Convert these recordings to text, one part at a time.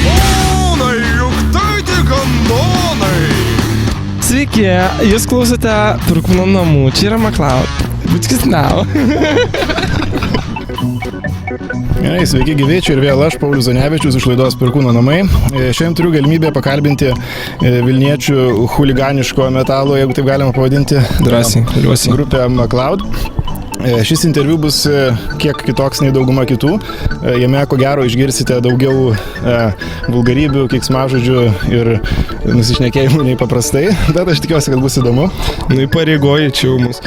Ponai, juk tai tik kanonai. Sveiki, jūs klausote Perkūno namų, čia yra MacLeod. Bučkis now. Gerai, sveiki gyvi, čia ir vėl aš, Paulius Zanevičius iš laidos Perkūno namai. Šiandien turiu galimybę pakalbinti Vilniečių chuliganiško metalo, jeigu taip galima pavadinti, Drąsiai, grupę MacLeod. Šis interviu bus kiek kitoks nei dauguma kitų. Jame, ko gero, išgirsite daugiau vulgarybių, keiksmažodžių ir nusišnekėjimų nei paprastai, bet aš tikiuosi, kad bus įdomu. Nu, įpareigoji čia mus.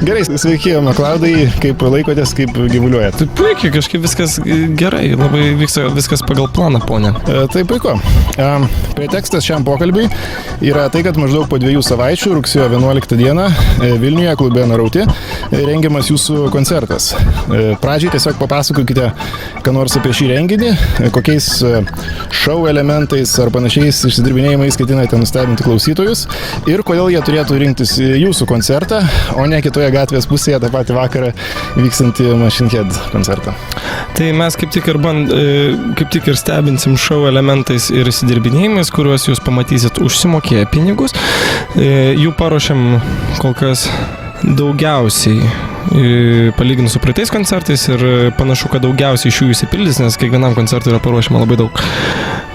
Gerai, sveiki, MacLeodai, kaip laikotės, kaip gyvuliuojat? Tai puikiai, kažkaip viskas gerai, labai vyksta viskas pagal planą, ponė. Tai puiku. Pretekstas šiam pokalbiui yra tai, kad maždaug po 2 savaičių, rugsėjo 11 dieną, Vilniuje klube Narauti rengiamas jūsų koncertas. Pradžiai tiesiog papasakokite, ką nors apie šį renginį, kokiais šou elementais ar panašiais išsidirbinėjimais ketinate nustebinti klausytojus ir kodėl jie turėtų rinktis jūsų koncertą, o ne kitoje gatvės pusėje tą patį vakarą vykstantį Machine Head koncertą. Tai mes kaip tik ir stebinsim šou elementais ir išsidirbinėjimais, kuriuos jūs pamatysit užsimokėję pinigus. Jų paruošiam kol kas daugiausiai palyginus su praeitais koncertais ir panašu, kad daugiausiai iš jų įsipildys, nes kiekvienam koncertui yra paruošiama labai daug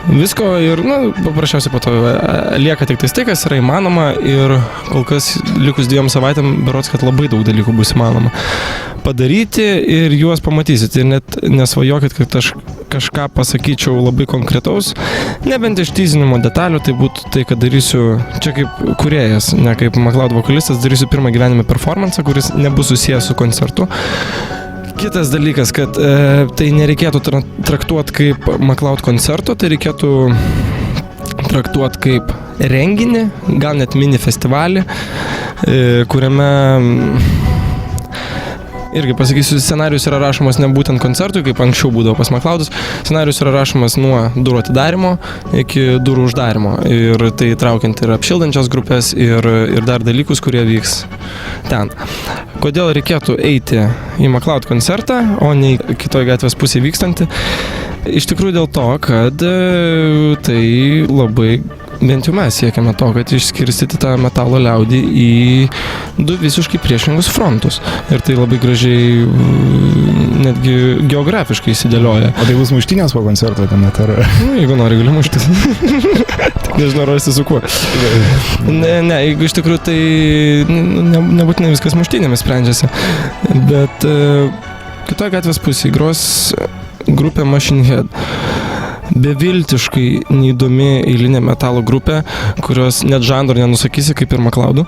visko ir, paprasčiausiai po to lieka tik tai, kas yra įmanoma ir kol kas likus 2 savaitėm berods, kad labai daug dalykų bus įmanoma padaryti ir juos pamatysit ir net nesvajokit, kad aš kažką pasakyčiau labai konkretaus, nebent iš tyzinimo detalių, tai būtų tai, kad darysiu čia kaip kūrėjas, ne kaip MacLeod vokalistas, darysiu pirmą gyvenime performansą, kuris nebus susijęs su koncertu. Kitas dalykas, kad tai nereikėtų traktuoti kaip MacLeod koncerto, tai reikėtų traktuoti kaip renginį, gal net mini festivalį, kuriame irgi pasakysiu, scenarius yra rašomas ne būtent koncertui, kaip anksčiau būdavo pas MacLeodus, scenarius yra rašomas nuo durų atidarimo iki durų uždarimo ir tai traukiant ir apšildančias grupės ir dar dalykus, kurie vyks ten. Kodėl reikėtų eiti į MacLeod koncertą, o ne kitoje gatvės pusėje vykstantį? Iš tikrųjų dėl to, kad tai labai, bent jau mes siekiame to, kad išskirstyti tą metalo liaudį į 2 visiškai priešingus frontus. Ir tai labai gražiai netgi geografiškai įsidėlioja. O tai bus muštynės po koncerto tuomet, ar? Jeigu nori, gali muštis. Nežinau, rasti su kuo. Ne, jeigu iš tikrųjų tai nebūtinai viskas muštynėmis sprendžiasi. Bet kitoje gatvės pusėje gros grupė Machine Head. Beviltiškai neįdomi eilinė metalo grupė, kurios net žanro nenusakysi, kaip ir MacLeodų.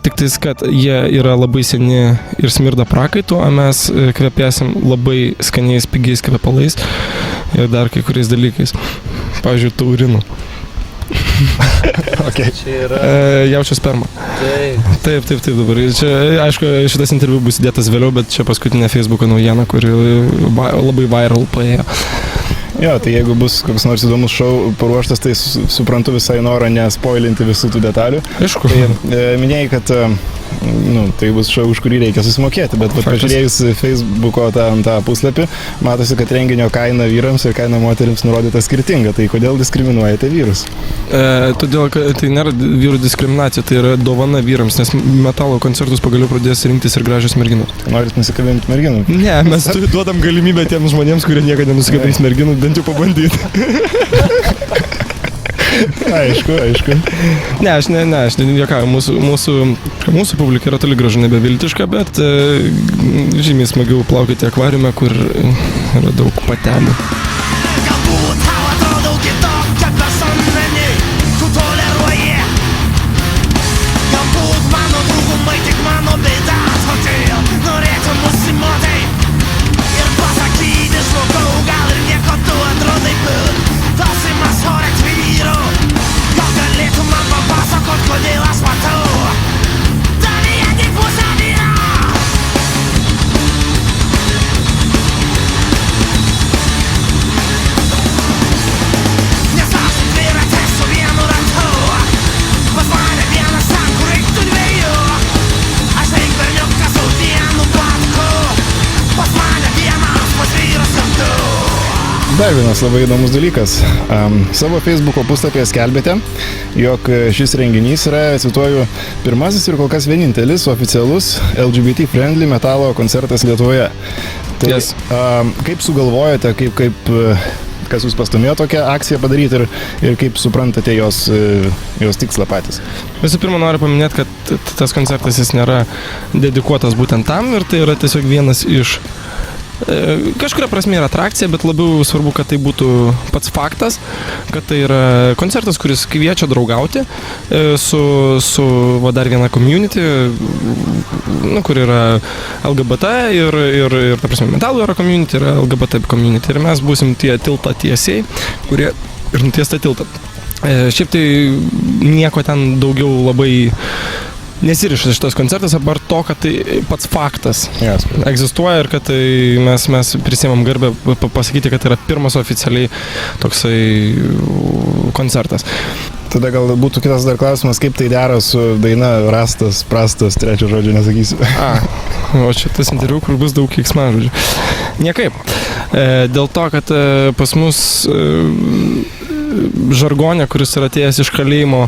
Tik tais, kad jie yra labai seni ir smirda prakaitu, o mes kvepėsim labai skaniais, pigiais kvepalais ir dar kai kuriais dalykais. Pavyzdžiui, taurinu. Okay. Jaučio sperma. Taip dabar. Čia, aišku, šitas interviu bus įdėtas vėliau, bet čia paskutinė Facebook'o naujiena, kuri labai viral paėjo. Jo, tai jeigu bus koks nors įdomus šou paruoštas, tai suprantu visai norą nespoilinti visų tų detalių. Aišku. Tai minėjai, kad tai bus šou, už kurį reikia susimokėti, bet pažiūrėjus Facebook'o tą puslapį, matosi, kad renginio kaina vyrams ir kaina moterims nurodyta skirtinga. Tai kodėl diskriminuojate vyrus? Todėl, kad tai nėra vyrų diskriminacija, tai yra dovana vyrams, nes metalo koncertus pagaliau pradės rinktis ir gražios merginos. Norit nusikabinti merginų? Ne, mes duodam galimybę tiems žmonėms, kurie niekada nenusikabins merginų, bent jau pabandyti. Aišku. Ne, aš nejuokauju, mūsų publika yra toli gražu nebeviltiška, bet žymiai smagiau plaukyti akvariume, kur yra daug patelių. Dar vienas labai įdomus dalykas. Savo Facebook'o puslapyje skelbėte, jog šis renginys yra, cituoju, pirmasis ir kol kas vienintelis oficialus LGBT-friendly metalo koncertas Lietuvoje. Tai Yes. Kaip sugalvojate, kas jūs pastumėjo tokią akciją padaryti ir kaip suprantate jos tikslą patys? Visų pirma, noriu paminėti, kad tas koncertas jis nėra dedikuotas būtent tam ir tai yra tiesiog vienas iš kažkuria prasme yra atrakcija, bet labiau svarbu, kad tai būtų pats faktas, kad tai yra koncertas, kuris kviečia draugauti su dar viena community, kur yra LGBT ir ta prasme, metalų yra community, yra LGBT community ir mes būsim tie tilto tiesiai, kurie ir nuties tą tiltą. Šiaip tai nieko ten daugiau labai nesiriša šitas koncertas, apart to, kad tai pats faktas egzistuoja ir kad tai mes prisiimam garbę pasakyti, kad tai yra pirmas oficialiai toksai koncertas. Tada gal būtų kitas dar klausimas, kaip tai dera su daina Rastas, prastas, trečio žodžio nesakysiu. O čia tas interviu, kur bus daug keiksmažodžių. Niekaip. Dėl to, kad pas mus žargonė, kuris yra atėjęs iš kalėjimo,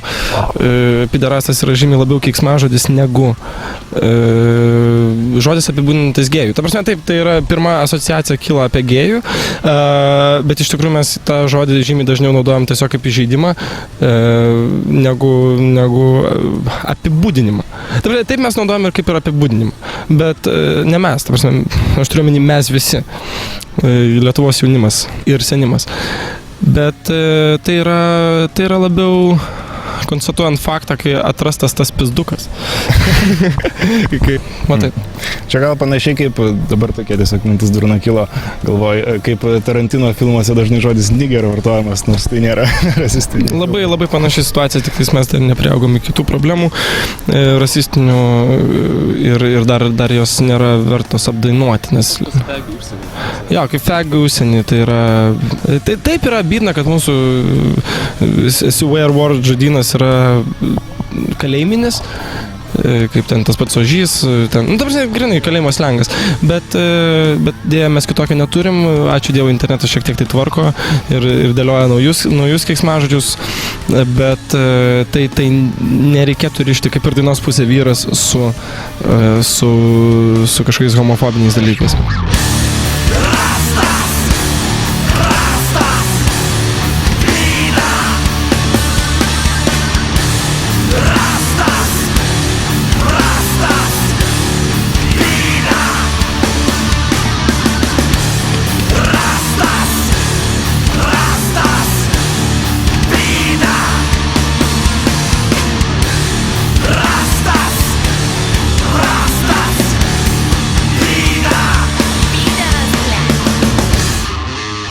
piderastas yra žymiai labiau keiksmažodis negu žodis apibūdinantis gėjų. Ta prasme, taip, tai yra pirma asociacija kyla apie gėjų, bet iš tikrųjų mes tą žodį žymiai dažniau naudojam tiesiog kaip įžeidimą negu apibūdinimą. Taip mes naudojam ir kaip ir apibūdinimą, bet ne mes, ta prasme, aš turiu omeny mes visi, Lietuvos jaunimas ir senimas. Bet tai yra labiau konstatuojant faktą, kai atrastas tas pizdukas. Matai. Čia gal panašiai kaip, dabar tokia tiesiog mintis durna kilo, galvoju, kaip Tarantino filmuose dažnai žodis nigger vartojamas, nors tai nėra rasistinė. Labai panaši situacija, tik mes dar nepriaugom į kitų problemų rasistinių ir dar jos nėra vertos apdainuoti, nes... Jo, kaip fegai užsienį, tai yra... Taip yra bydna, kad mūsų swear word žodynas yra kalėjiminis, kaip ten tas pats ožys, ten, ta prasme, grinai kalėjimo slengas, bet dėja mes kitokio neturim, ačiū Dievui, internetas šiek tiek tai tvarko ir dėlioja naujus keiksmažodžius, bet tai nereikėtų rišti kaip ir dainos pusė vyras su kažkokiais homofobiniais dalykais.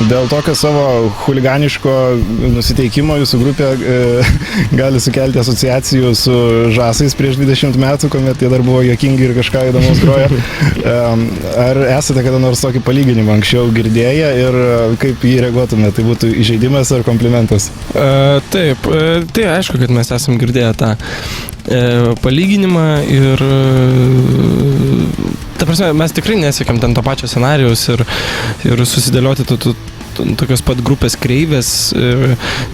Dėl tokio savo chuliganiško nusiteikimo jūsų grupė gali sukelti asociacijų su žasais prieš 20 metų, kuomet jie dar buvo juokingi ir kažką įdomaus groja. Ar esate kada nors tokį palyginimą anksčiau girdėję ir kaip jį reaguotumėte? Tai būtų įžeidimas ar komplimentas? Taip, tai aišku, kad mes esam girdėję tą palyginimą ir ta prasme, mes tikrai nesiekėm ten to pačio scenarijaus ir susidėlioti tokios pat grupės kreivės.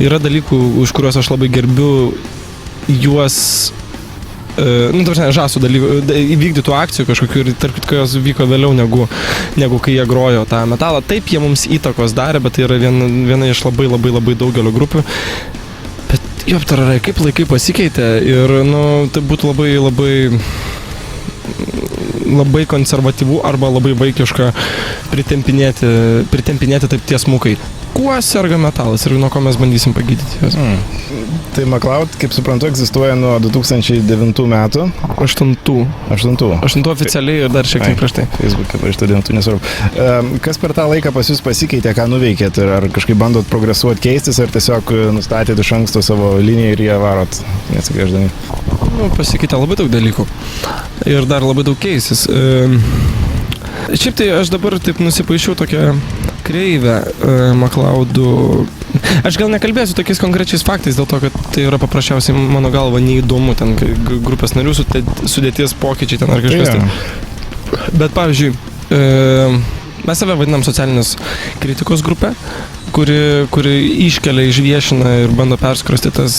Yra dalykų, už kuriuos aš labai gerbiu juos, ta prasme, žasų dalykų, įvykdytų akcijų kažkokių ir tarp kitko jos vyko vėliau negu kai jie grojo tą metalą. Taip, jie mums įtakos darė, bet tai yra viena iš labai daugelio grupių. Bet jo, aptararai, kaip laikai pasikeitė ir, tai būtų labai konservatyvų arba labai vaikiška pritempinėti taip tiesmukai. Kuo serga metalas ir nuo ko mes bandysim pagydyti juos? Tai MacLeod, kaip suprantu, egzistuoja nuo 2009 metų. 8 oficialiai ir dar šiek tiek prieš tai. Facebook'e parašyta 9, nesvarbu. Kas per tą laiką pas jūs pasikeitė, ką nuveikėt? Ar kažkaip bandot progresuoti, keistis, ar tiesiog nustatėt iš anksto savo liniją ir ją varot, neatsigręždami? Pasikeitė labai daug dalykų ir dar labai daug keisis. Šiaip tai aš dabar taip nusipaišiau tokią kreivę MacLeodų. Aš gal nekalbėsiu tokiais konkrečiais faktais, dėl to, kad tai yra paprasčiausiai mano galva neįdomu, ten grupės narių sudėties pokyčiai ten ar kažkas tai. Bet pavyzdžiui, mes save vadinam socialinės kritikos grupę kuri iškelia, išviešina ir bando perskrasti tas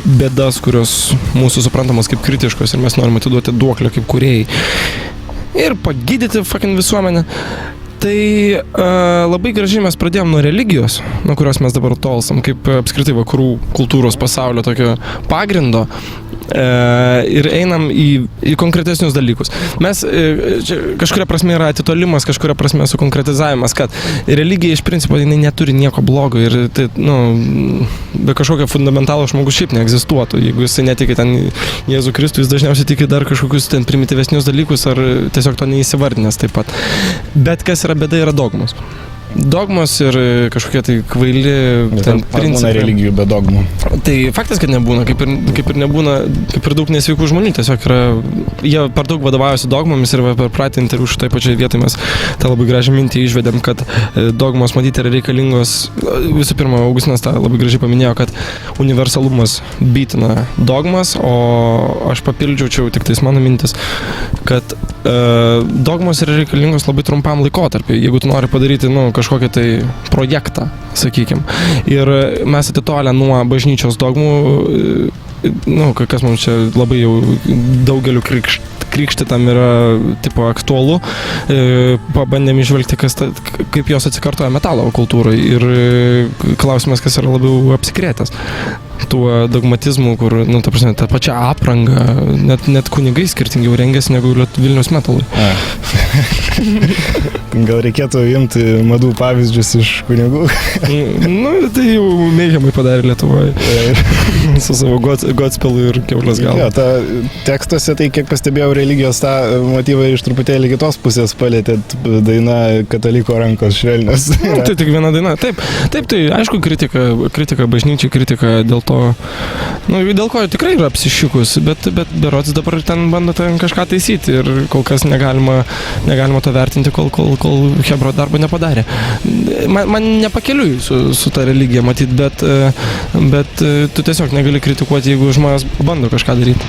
bėdas, kurios mūsų suprantamos kaip kritiškos ir mes norim atiduoti duoklę kaip kūrėjai. Ir pagydyti fucking visuomenę. Tai labai gražiai mes pradėjom nuo religijos, nuo kurios mes dabar tolstam, kaip apskritai vakarų kultūros pasaulio tokio pagrindo. Ir einam į konkretesnius dalykus. Mes kažkuria prasme yra atitolimas, kažkuria prasme sukonkretizavimas, kad religija iš principo jinai neturi nieko blogo ir tai, be kažkokio fundamentalo žmogus šiaip neegzistuotų. Jeigu jisai netiki ten Jėzų Kristų, jis dažniausiai tiki dar kažkokius ten primityvesnius dalykus ar tiesiog to neįsivardinęs taip pat. Bet kas yra bėda, yra dogmos. Dogmos ir kažkokie tai kvaili ten principai. Būna religijų be dogmų. Tai faktas, kad nebūna, kaip ir nebūna, kaip ir daug nesveikų žmonių, tiesiog yra, jie per daug vadovaujasi dogmomis ir per praeitį interviu šitoj pačioj vietoj mes tą labai gražią mintį išvedėm, kad dogmos matyti yra reikalingos. Visų pirma, Augustinas tą labai gražiai paminėjo, kad universalumas bytina dogmas, o aš papildžiau tik tais mano mintis, kad dogmos yra reikalingos labai trumpam laikotarpiui, jeigu tu nori padaryti, kažkokį tai projektą, sakykime. Ir mes atitolę nuo bažnyčios dogmų, kas mums čia labai jau daugeliu krikštytam yra tipo aktualu, pabandėm išvelgti, kaip jos atsikartoja metalo kultūrai ir klausimas, kas yra labiau apsikrėtęs tuo dogmatizmu, kur, ta prasme, tą pačią aprangą, net kunigai skirtingiau rengiasi negu Vilniaus metalui. Gal reikėtų imti madų pavyzdžius iš kunigų? Tai jau neigiamai padarė Lietuvoje. Su savo godspelu ir kiaulės galva. Jo, tekstuose, tai kiek pastebėjau, religijos tą motyvą iš truputėlį kitos pusės palėtėt, daina kataliko rankos švelnios. Tai tik viena daina. Taip, tai aišku kritika bažnyčiai, kritika dėl to, dėl ko tikrai yra apsišikus, bet berods dabar ten bando ten kažką taisyti ir kol kas negalima to vertinti, kol Hebro darbo nepadarė. Man nepakeliui su ta religija matyt, bet tu tiesiog negali kritikuoti, jeigu žmonės bando kažką daryti.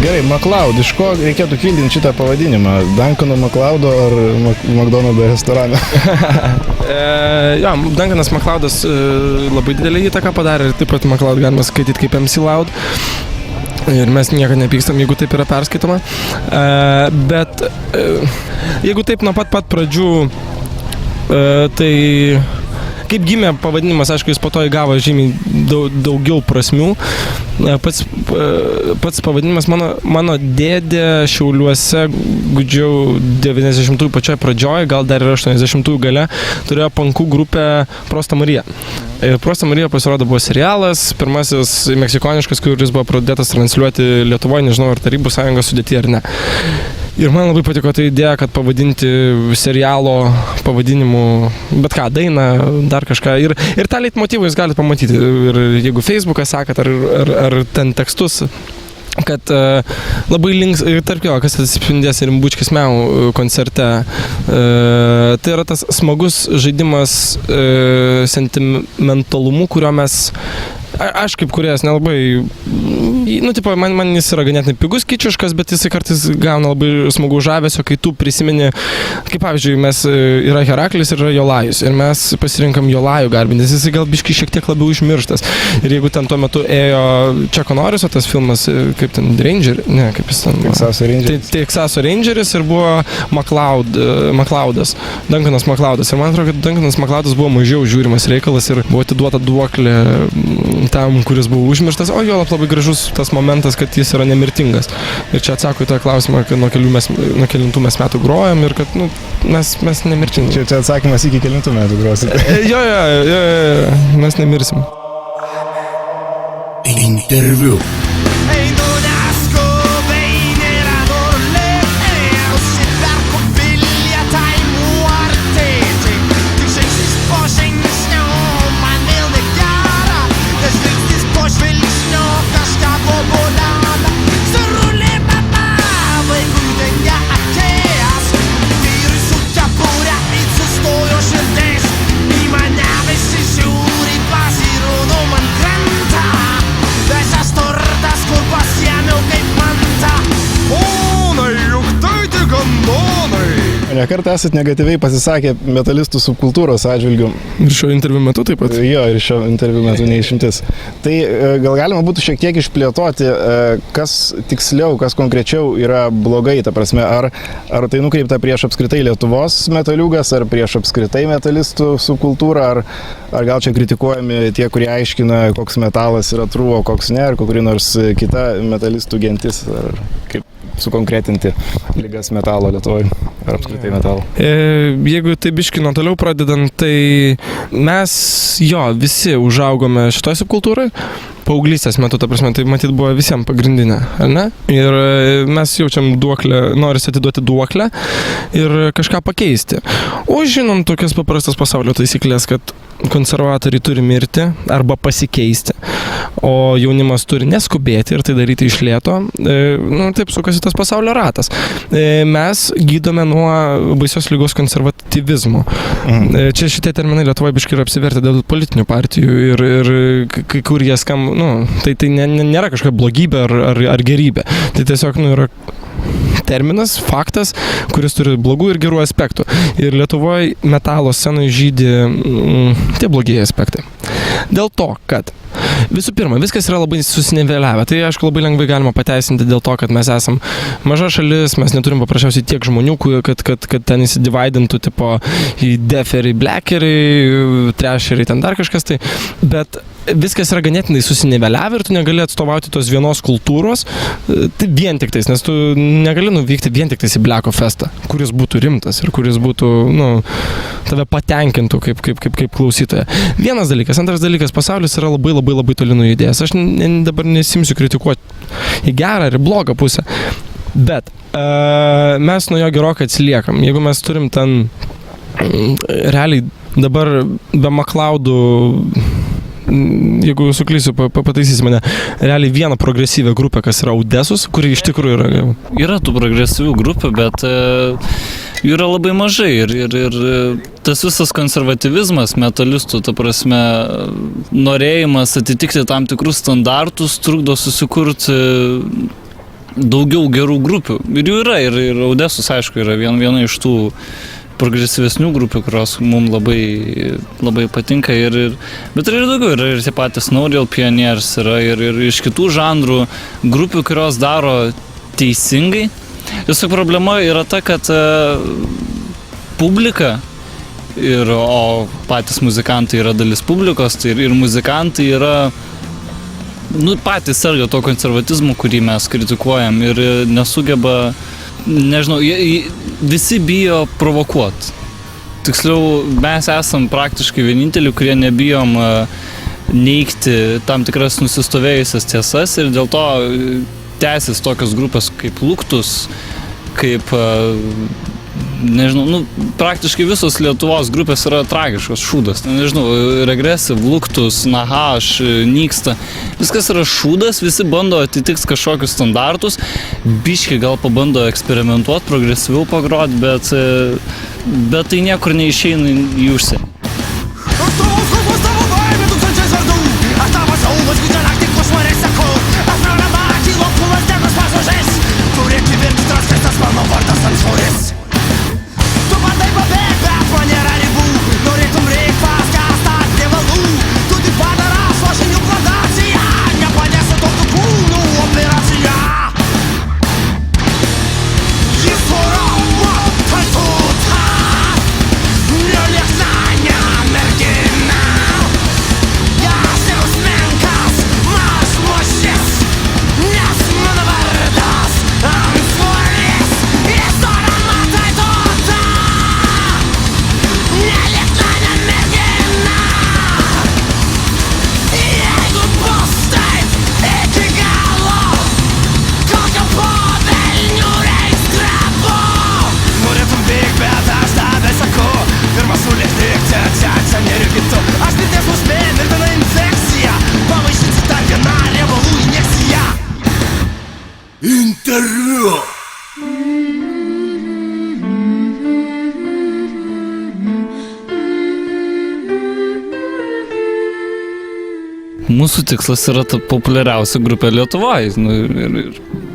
Gerai, McLeod, iš ko reikėtų kildinti šitą pavadinimą? Duncano McLeodo ar McDonald's restorano? Duncanas McLeodas labai didelį įtaką padarė ir taip pat McLeod galima skaityti kaip MC Loud. Ir mes niekada nepykstam, jeigu taip yra perskaitoma. Bet jeigu taip nuo pat pradžių, tai kaip gimė pavadinimas, aišku, jis po to įgavo žymiai daugiau prasmių. Pats pavadinimas mano dėdė Šiauliuose gudžiau 90-ųjų pačioj pradžioj, gal dar ir 80-ųjų gale, turėjo punkų grupę Prosta Marija. Ir Prosta Marija pasirodo buvo serialas, pirmasis meksikoniškas, kuris buvo pradėtas transliuoti Lietuvoje, nežinau, ar Tarybų Sąjungos sudėtyje ar ne. Ir man labai patiko ta idėja, kad pavadinti serialo pavadinimu bet ką, dainą, dar kažką. Ir tą leitmotyvą jūs galite pamatyti. Ir jeigu Facebooką sekat, ar ten tekstus, kad labai links, tarp jo, kas atsispindės ir Bučkis Miau koncerte. Tai yra tas smagus žaidimas sentimentalumu, kurio mes aš kaip kūrėjas nelabai, man jis yra ganėtinai pigus, kičiškas, bet jisai kartais gauna labai smagų žavesio, kai tu prisimeni, kaip pavyzdžiui, yra Heraklis ir yra Jolajus, ir mes pasirinkam Jolajų garbintis, jisai gal biškai šiek tiek labiau užmirštas. Ir jeigu ten tuo metu ėjo Čeko Noriso tas filmas, kaip ten Ranger, ne, kaip jis ten buvo. Teksaso Rangeris. Teksaso Rangeris ir buvo McLeodas, Duncanas McLeodas. Ir man atrodo, kad Duncanas McLeodas buvo mažiau žiūrimas reikalas ir buvo atiduota duoklė tam, kuris buvo užmirštas, o jo labai gražus tas momentas, kad jis yra nemirtingas. Ir čia atsako į tą klausimą, kad nuo kelintų mes metų grojam ir kad mes nemirtingi. Čia atsakymas iki kelintų metų grosite. Jo, mes nemirsim. Interviu. Ei non nasco bene la torre, Nekart esat negatyviai pasisakę metalistų subkultūros atžvilgių. Ir šio interviu metu taip pat. Jo, ir šio interviu metu neišimtis. Tai gal galima būtų šiek tiek išplėtoti, kas tiksliau, kas konkrečiau yra blogai, ta prasme, ar tai nukreipta prieš apskritai Lietuvos metaliugas, ar prieš apskritai metalistų subkultūrą, ar gal čia kritikuojami tie, kurie aiškina, koks metalas yra true, o koks ne, ar kokį nors kita metalistų gentis, ar kaip sukonkretinti lygas metalo Lietuvoje, ar apskritai metalo. Jeigu tai biškino toliau pradedant, tai mes visi užaugome šitoj subkultūrai. Paauglystės metu, ta prasme, tai matyt buvo visiems pagrindinė, ar ne? Ir mes jaučiam duoklę, norisi atiduoti duoklę ir kažką pakeisti. O žinom tokias paprastas pasaulio taisyklės, kad konservatoriai turi mirti arba pasikeisti, o jaunimas turi neskubėti ir tai daryti iš lėto. Taip sukasi tas pasaulio ratas. Mes gydome nuo baisios lygos konservatyvizmo. Čia šitie terminai Lietuvoje biškai yra apsivertę dėl politinių partijų ir kai kur jie skamba, tai nėra kažkokia blogybė ar gerybė. Tai tiesiog yra terminas, faktas, kuris turi blogų ir gerų aspektų. Ir Lietuvoje metalo scenoje žydi tie blogieji aspektai. Dėl to, kad visų pirma, viskas yra labai susiniveliavę. Tai, aišku, labai lengvai galima pateisinti dėl to, kad mes esam maža šalis, mes neturim paprasčiausiai tiek žmonių, kad ten įsidivaidintų tipo į deferiai, blackeriai, trasheriai, ten dar kažkas tai. Bet viskas yra ganėtinai susiniveliavę ir tu negali atstovauti tos vienos kultūros tai vien tik tais, nes tu negali nuvykti vien tik tais į Blacko festą, kuris būtų rimtas ir kuris būtų, tave patenkintų kaip klausytoją. Vienas dalykas. Antras dalykas, pasaulis yra labai toli nujudėjęs. Aš dabar nesimsiu kritikuoti į gerą ir į blogą pusę, bet mes nuo jo gerokai atsiliekam. Jeigu mes turim ten realiai dabar be MacLeodų, jeigu suklysiu, pataisysi mane, realiai vieną progresyvę grupę, kas yra Audesus, kuri iš tikrųjų yra... Yra tų progresyvių grupių, bet jų yra labai mažai ir tas visas konservatyvizmas metalistų, ta prasme, norėjimas atitikti tam tikrus standartus trukdo susikurti daugiau gerų grupių. Ir jų yra, ir Audesus, aišku, yra viena iš tų progresyvesnių grupių, kurios mums labai patinka, bet yra ir daugiau, yra ir tie patys No Real Pioneers, yra ir iš kitų žanrų grupių, kurios daro teisingai. Tiesiog problema yra ta, kad publika, o patys muzikantai yra dalis publikos, tai ir muzikantai yra patys serga to konservatizmu, kurį mes kritikuojam ir nesugeba, nežinau, visi bijo provokuoti. Tiksliau, mes esam praktiškai vieninteliai, kurie nebijom neigti tam tikras nusistovėjusias tiesas ir dėl to tęsis tokios grupės kaip Luktus, kaip, nežinau, praktiškai visos Lietuvos grupės yra tragiškos, šūdas. Nežinau, Regressive, Luktus, Nahaš, Nyksta. Viskas yra šūdas, visi bando atitikti kažkokius standartus, biški gal pabando eksperimentuoti, progresyviau pagroti, bet tai niekur neišeina į užsienį. Mūsų tikslas yra ta populiariausia grupė Lietuvoje.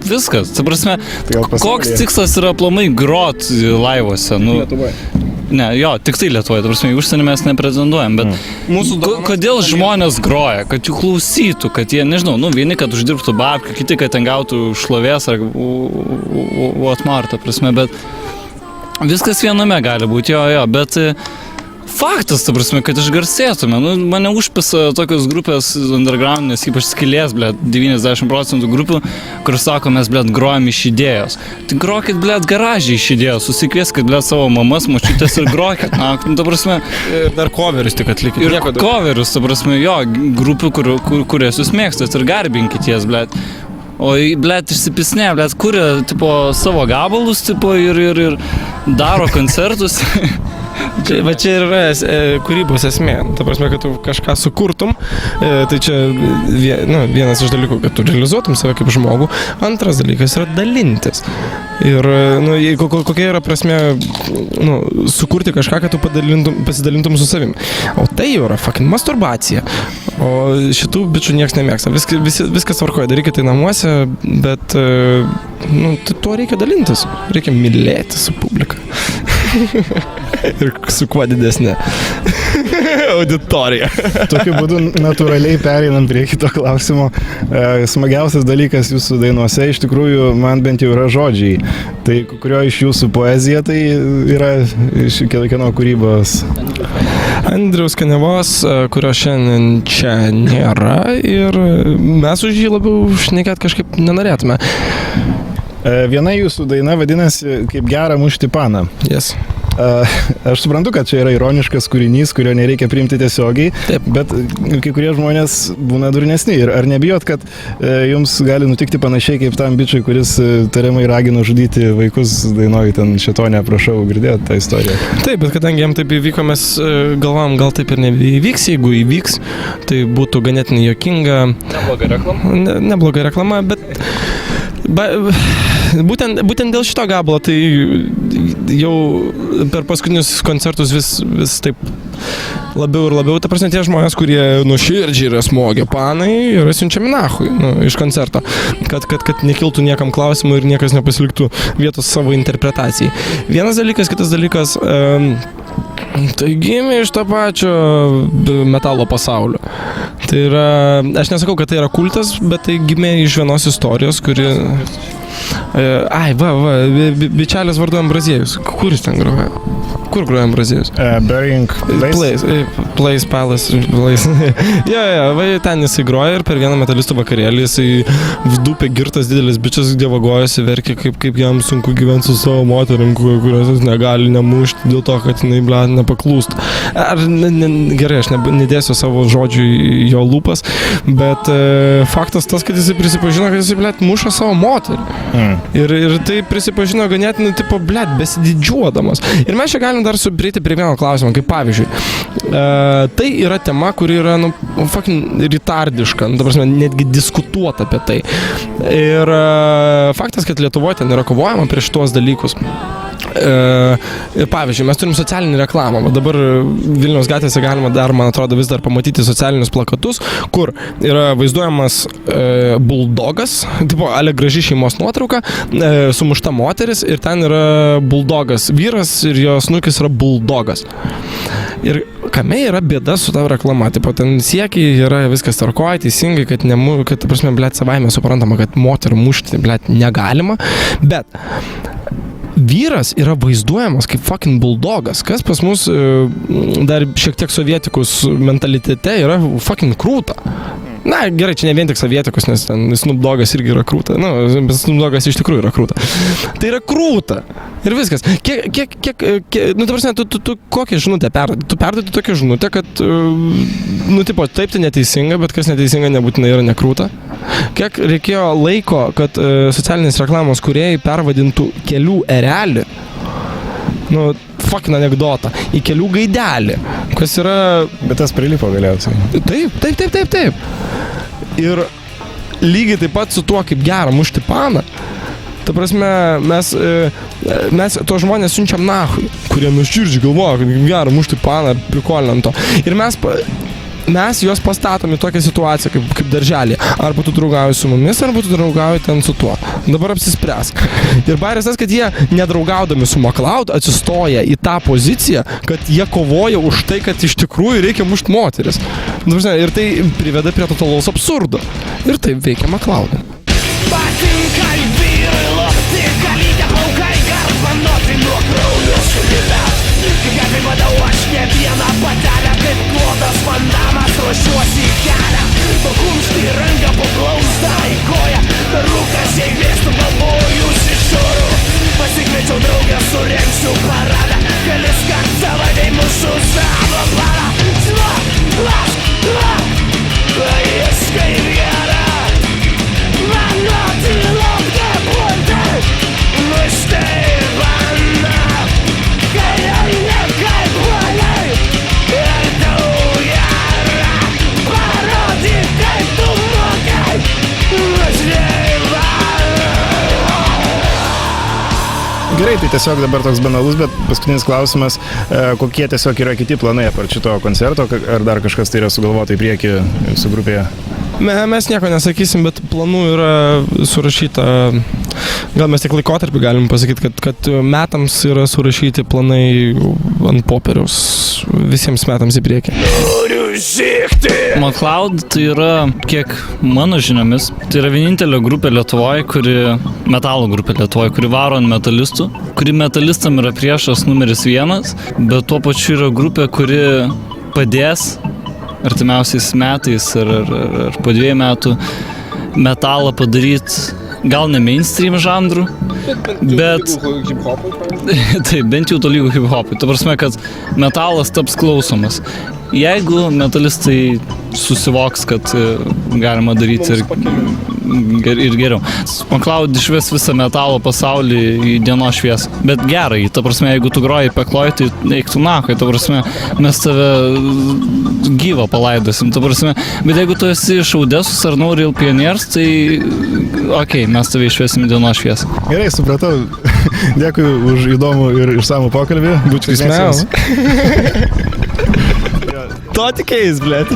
viskas. Ta prasme, Tai gal pasaulyje. koks tikslas yra aplamai grot laivuose? Nu, ne, jo, tik tai Lietuvoje, ta prasme, į užsienį mes nepretenduojam, bet Mūsų kodėl žmonės groja, kad jų klausytų, kad jie, nežinau, nu, vieni, kad uždirbtų babkių, kiti, kad ten gautų šlovės ar whatmar, ta prasme, bet viskas viename gali būti, jo, bet faktas, ta prasme, kad išgarsėtume. Nu, mane užpisa tokios grupės undergroundinės, ypač Skylės, 90% grupių, kur sako, mes, grojam iš idėjos. Tai grokit, garažį iš idėjos, susikvieskit, savo mamas, močiutės ir grokit. Na, ta prasme, dar coverius tik atlikit. ir coverius, ta prasme, jo, grupių, kurias jūs mėgstat ir garbinkit jas, O, išsipisnė, kuria, tipo, savo gabalus, tipo, ir daro koncertus. Va čia ir yra kūrybos esmė. Ta prasme, kad tu kažką sukurtum, tai čia vienas iš dalykų, kad tu realizuotum save kaip žmogų. Antras dalykas yra dalintis. Ir kokia yra prasme sukurti kažką, kad tu pasidalintum su savim. O tai jau yra fucking masturbacija. O šitų bičių nieks nemėgsta. Viskas tvarkoja, darykite tai namuose, bet tuo reikia dalintis. Reikia mylėti su publika. Ir su kuo didesnė auditorija. Tokiu būdu natūraliai pereinam prie kito klausimo. Smagiausias dalykas jūsų dainuose iš tikrųjų man bent jau yra žodžiai. Tai kurio iš jūsų poezija tai yra iš kieno kūrybos? Andriaus Kaniavos, kurio šiandien čia nėra ir mes už jį labiau šnekėt kažkaip nenorėtume. Viena jūsų daina vadinasi Kaip gera mušti paną. Yes. Aš suprantu, kad čia yra ironiškas kūrinys, kurio nereikia priimti tiesiogiai, Taip. Bet kai kurie žmonės būna durnesni. Ir ar nebijot, kad jums gali nutikti panašiai kaip tam bičiui, kuris tariamai ragino žudyti vaikus, dainuoju ten šėtonę, prašau, girdėjot tą istoriją? Taip, bet kadangi jam taip įvyko, mes galvom, gal taip ir neįvyks, jeigu įvyks, tai būtų ganėtinai juokinga. Nebloga reklama. Nebloga reklama, bet būtent dėl šito gabalo, tai jau per paskutinius koncertus vis taip labiau ir labiau, ta prasme, tie žmonės, kurie nuoširdžiai yra smogę panai, yra siunčiami nachui iš koncerto, kad nekiltų niekam klausimų ir niekas nepasiliktų vietos savo interpretacijai. Vienas dalykas, kitas dalykas, tai gimė iš to pačio metalo pasaulio. Tai yra, aš nesakau, kad tai yra kultas, bet tai gimė iš vienos istorijos, kuri... bičelės vardu Ambraziejus. Kur jis ten groja? Kur groja Ambraziejus? Burying Place, Palace. Ten jisai groja ir per vieną metalistų vakarėlį jisai vdupė girtas didelis bičias, dievagojosi, verkė, kaip jam sunku gyventi su savo moterim, kurios jis negali nemušti dėl to, kad jinai, nepaklūsta. Gerai, aš nedėsiu savo žodžių į jo lūpas, bet faktas tas, kad jisai prisipažino, kad jisai, muša savo moterį. Ir tai prisipažino ganėtinai, tipo, besididžiuodamas. Ir mes čia galim dar prieiti prie vieno klausimo, kaip pavyzdžiui. Tai yra tema, kuri yra, fucking retardiška, ta prasme, netgi diskutuota apie tai. Ir faktas, kad Lietuvoje ten yra kovojama prieš tuos dalykus. Pavyzdžiui, mes turim socialinį reklamą. Dabar Vilniaus gatvėse galima dar, man atrodo, vis dar pamatyti socialinius plakatus, kur yra vaizduojamas buldogas, tipo, ale graži šeimos nuotrauka, sumušta moteris ir ten yra buldogas vyras ir jos snukis yra buldogas. Ir kame yra bėda su tavo reklama? Tipo, ten siekiai yra viskas tvarkoja, teisingai, kad prasme, savaime suprantama, kad moterų mušti, negalima, bet vyras yra vaizduojamas kaip fucking buldogas, kas pas mus dar šiek tiek sovietikus mentalitete yra fucking krūta. Na, gerai, čia ne vien tik sovietikus, nes ten Snoop Doggas irgi yra krūta. Bet Snoop Doggas iš tikrųjų yra krūta. Tai yra krūta. Ir viskas. Kiek ta prasme, tu kokią žinutę perduodi? Tu perduodi tokią žinutę, kad, tipo, taip tai neteisinga, bet kas neteisinga nebūtinai yra nekrūta. Kiek reikėjo laiko, kad socialinės reklamos kūrėjai pervadintų kelių erelį, fucking anekdotą, į kelių gaidelį, kas yra... Bet tas prilipo galiausiai. Taip. Ir lygiai taip pat su tuo, kaip gera mušti paną, ta prasme, mes to žmonės siunčiam nachui, kurie nuoširdžiai galvoja, kad gera mušti paną, prikolinam to. Ir mes juos pastatom į tokią situaciją, kaip darželį. Arba tu draugauji su mumis, arba tu draugauji ten su tuo. Dabar apsispręsk. Ir bairis tas, kad jie nedraugaudami su McLeod atsistoja į tą poziciją, kad jie kovoja už tai, kad iš tikrųjų reikia mušti moteris. Ir tai priveda prie totalaus absurdo. Ir taip veikia McLeod. Patinka vyrai lopti, kalytė plaukai, garbanoti nuo kraujo šulimes. Kaip vadau aš ne vieną patelę, kaip Klodas Van Damas ruošiuosi į kelią. Pakumšti ranką, paklausą į koją, rūkas jei vėstų galvojus iš šorų. Pasikviečiau draugę, surengsiu paradą, kelis kart savadei mušu savo planą. Jis kaip gera, mano tylom nepultai, muštai vanną, kai jau ne kaip uoliai, ir tau gera, parodyk kaip tu mokai, muštai vanną. Gerai, tai tiesiog dabar toks banalus, bet paskutinis klausimas, kokie tiesiog yra kiti planai apart šito koncerto, ar dar kažkas tai yra sugalvota į priekį su grupėje? Mes nieko nesakysim, bet planų yra surašyta, gal mes tik laikotarpį galim pasakyti, kad metams yra surašyti planai ant popieriaus visiems metams į priekį. McLeod tai yra, kiek mano žiniomis, tai yra vienintelė grupė Lietuvoje, metalo grupė Lietuvoje, kuri varo ant metalistų, kuri metalistam yra priešas numeris 1, bet tuo pačiu yra grupė, kuri padės artimiausiais metais ar po 2 metų metalą padaryti gal ne mainstream žanrų, bet taip, bent jau tolygų hip-hopui. Ta prasme, kad metalas taps klausomas. Jeigu metalistai susivoks, kad galima daryti ir geriau. McLeod išves visą metalo pasaulį į dienos šviesą. Bet gerai, ta prasme, jeigu tu groji pekloj, tai eik tu nakai, ta prasme, mes tave gyvą palaidosim, ta prasme. Bet jeigu tu esi iš Audesus ar No Real Pioneers, tai okei, mes tave išvesim į dienos šviesą. Gerai, supratau. Dėkui už įdomų ir išsamų pokalbį. Būčiau To tikėjais, blėt.